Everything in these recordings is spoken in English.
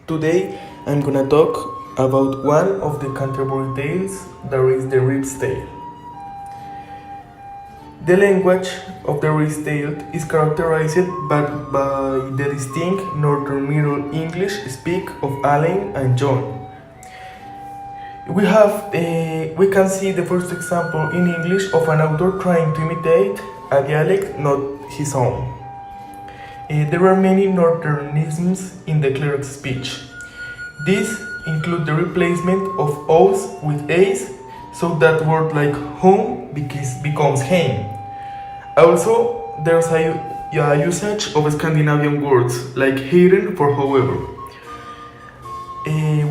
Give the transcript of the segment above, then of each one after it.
Today I'm gonna talk about one of the Canterbury tales, that is the reeves tale. The language of the reeves tale is characterized by the distinct Northern Middle English speak of Alan and John. We can see the first example in English of an author trying to imitate a dialect not his own. There are many Northernisms in the clerk's speech. These include the replacement of O's with A's, so that word like home becomes hame. Also, there's a usage of Scandinavian words like hidden for however.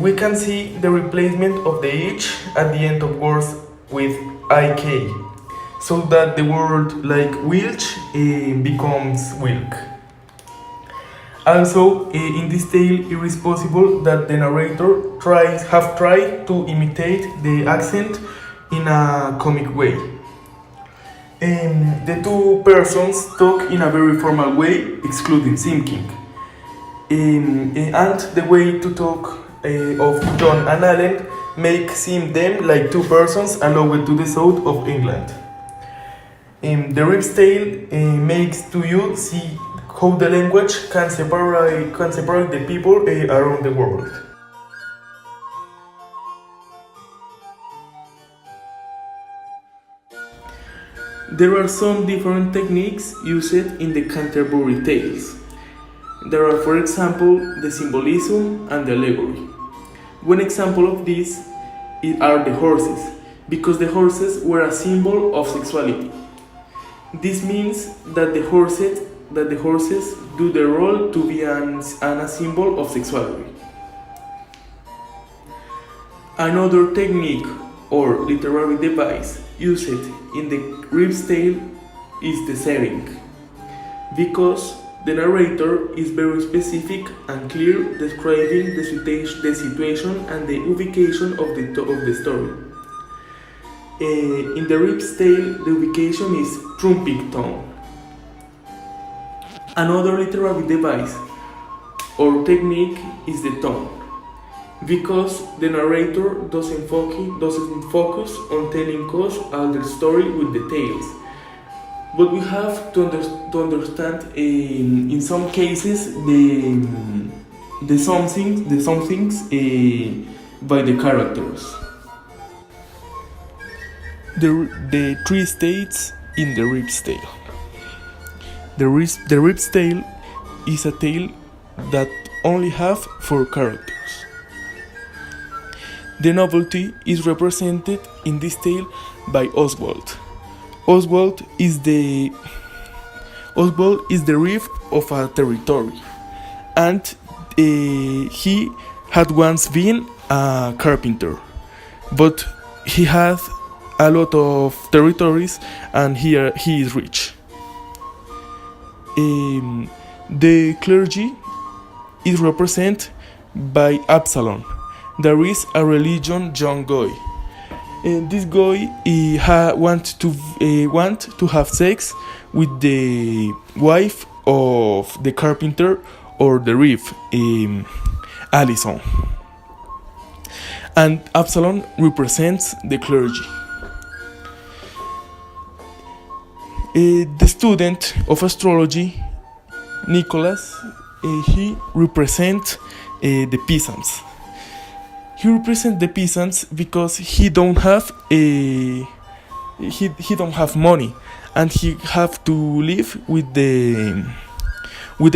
We can see the replacement of the H at the end of words with IK, so that the word like wilch becomes wilk. Also, in this tale, it is possible that the narrator have tried to imitate the accent in a comic way. The two persons talk in a very formal way, excluding thinking. And the way to talk of John and Alan seem them like two persons allowed to the south of England. The reeves tale makes to you see how the language can separate the people around the world. There are some different techniques used in the Canterbury tales. There are, for example, the symbolism and the allegory. One example of this are the horses, because the horses were a symbol of sexuality. This means that the horses do the role to be a symbol of sexuality. Another technique or literary device used in the reeves tale is the setting, because the narrator is very specific and clear, describing the situation and the ubication of the story. In the reeves tale, the ubication is Trumpington. Another literary device or technique is the tone, because the narrator doesn't focus on telling us all the story with details. But we have to understand in some cases the somethings by the characters. The three states in the reeves tale. The reeves tale is a tale that only have 4 characters. The novelty is represented in this tale by Oswald. Oswald is the reeve of a territory, and he had once been a carpenter, but he had a lot of territories, and here he is rich. The clergy is represented by Absalom. There is a religious young guy. This guy want to have sex with the wife of the carpenter or the reeve, Alison. And Absalom represents the clergy. The student of astrology, Nicholas, he represents the peasants. He represents the peasants because he don't have money, and he have to live with the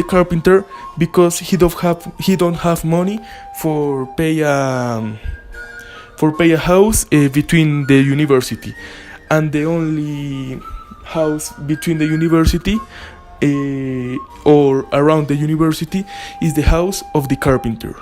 carpenter because he don't have money for pay a house between the university, and the only house between the university or around the university is the house of the carpenter.